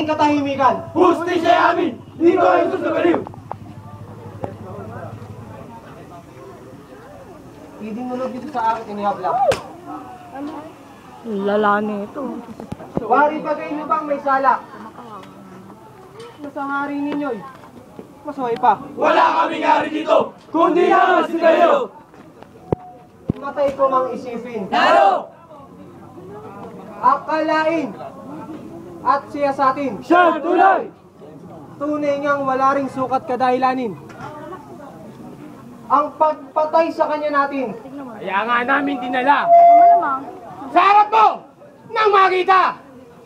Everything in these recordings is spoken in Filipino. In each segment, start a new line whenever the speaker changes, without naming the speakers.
ating katahimikan.
Hustisya amin! Dito ay susubaliw!
Idinulog dito sa akin inihablak.
Lala nito.
Wari pa kayo bang may sala? Masang hari ninyo'y masaway pa.
Wala kaming hari dito, kundi ang si kayo!
Matay ko mang isipin.
Lalo!
Akalain at siyasatin.
Siya tunay!
Tunay ngang wala ring sukat kadahilanin. Ang pagpatay sa kanya natin.
Kaya nga namin dinala. Sa harap mo! Nang makita!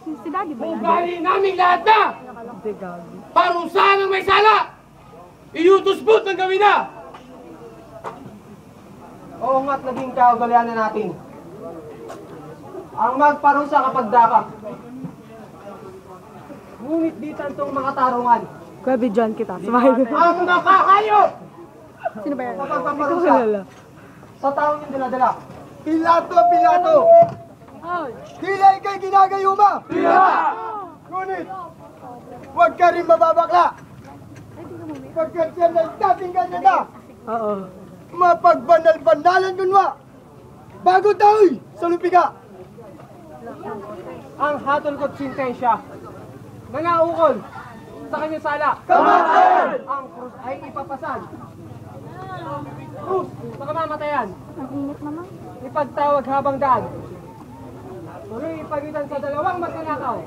Si Daddy ba yan?
Ugali namin lahat na! Parusahan ng may sala! Iutos-but ng gawin na!
Oo nga't naging kaugalian na natin. Ang magparusa kapag dakak. Ngunit di tantong makatarungan.
Kuya, bidyan kita. Sumahil.
Ang nakakayot!
Sino ba yan?
Kapag
Ikaw
paparusa
kilala.
sa taong yung dala-dala.
Pilato, Pilato! Tila ika'y ginagayuma!
Tira!
Ngunit, huwag ka rin mababakla! Pagkat yan ay dating ganyan na!
Oo.
Mapagbanal-banalan kunwa! Bago tao'y sa lupiga!
Ang hatol ko't sintensya. Nangaukol sa kanyang sala.
Kamatayan!
Ang krus ay ipapasan. Krus sa kamamatayan.
Ang init naman.
Ipagtawag habang daan. Tuloy ipagitan sa dalawang magnanakaw.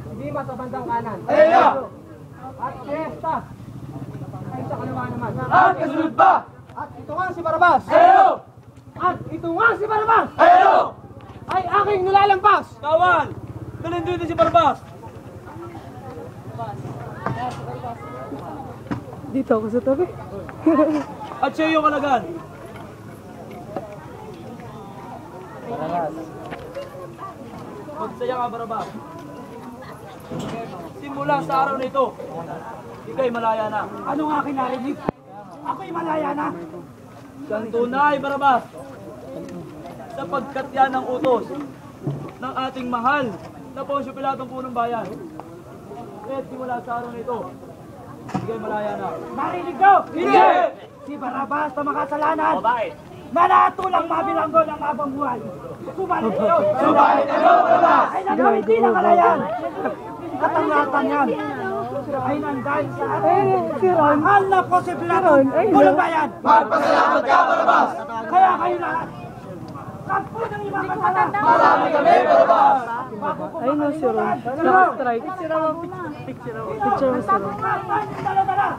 Hindi sa bandang kanan.
Ayun!
At siesta ay sa kaliwa naman.
At kasunod pa!
At ito nga si Barabas.
Ayun!
At ito nga si Barabas
Ayun!
ay aking nilalampas.
Kawan! Dalhin dito si Barbas!
Dito ako sa tabi.
At siya yung kalagan. Magsaya ka, Barabas. Simula sa araw na ito, ika'y malaya na.
Ano nga kinarinig? Ako'y malaya na!
Siyang tunay, Barabas. Sapagkat yan ang utos ng ating mahal na Poncio Pilatong punong bayan. At simula sa araw na ito, ika'y malaya na.
Narinig ko!
Hindi!
Si Barabas na makasalanan!
O bakit?
Manatulang mabilanggo ng abang buhay! Subalit ito!
Subalit ito, Barabas!
Ay nagawin din ang kalayan! At ang lahat yan ay nandahil sa atin! Mahal na po si Pilatong punong bayan!
Magpasalamat ka, Barabas!
Kaya kayo lahat! Sampu ng ibang kasalanan!
Marami kami, Barabas!
Ayun na si Ron. Naka-strike. Picture mo si Ron.
Dala-dala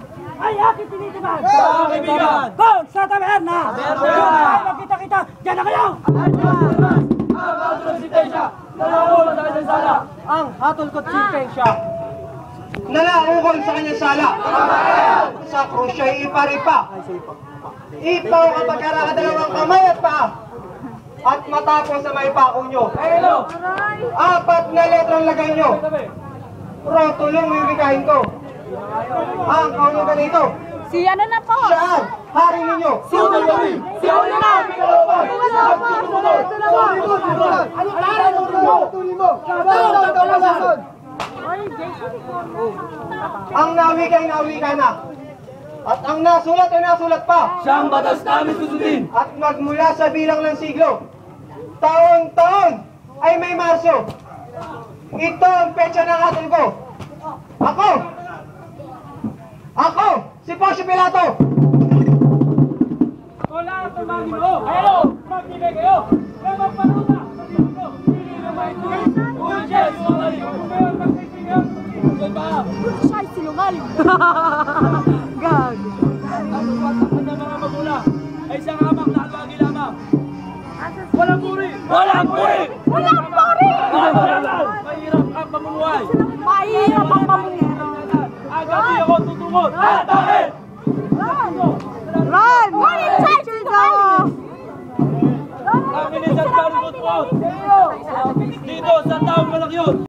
ay aking tinitiban!
Mga kaibigan!
Doon sa taberna! Doon tayo magkita-kita! Diyan na kayo!
Ang kasunod si Tesha, nalamulan sa kanyang sala.
Ang hatol ko't sintensya. Nalaukol sa kanyang sala. Sa krus siya'y iparipa. Ipaw kapag dalawang kamay at paa. At matapos sa may pako nyo.
Hello!
4 na letrang lagay nyo. Rotulong wiwikahin ko. Ang kaunugan nito.
Si ano na po?
Saan? Hari ninyo.
Si Utoy! Si Utoy! Pinalaban!
Ang nawika ay nawika na. At ang nasulat ay nasulat pa.
Siyang batas namin susundin!
At magmula sa bilang ng siglo, taon-taon ay may Marso. Ito ang petsa ng hatol ko. Ako, si Poncio Pilato.
Wala ang tumagi mo! Kayo! Magbibigay kayo! Kaya magparusa! Hindi na maituloy! Uy, Jess! Uy, ngayon magsisigaw! Diyan ba?
Siya ay sinungaling. Gag.
Ang watak ng mga magulang ay isang hamak na alwagi lamang! Walang puri! Walang puri!
Walang pari!
Mahirap ang pamumuhay!
Mahirap ang pamumuhay.
Agad di ako tutungot! At bakit?
Run! What in charge daw?
Ang minisan ka rin dito sa taong malaki yun!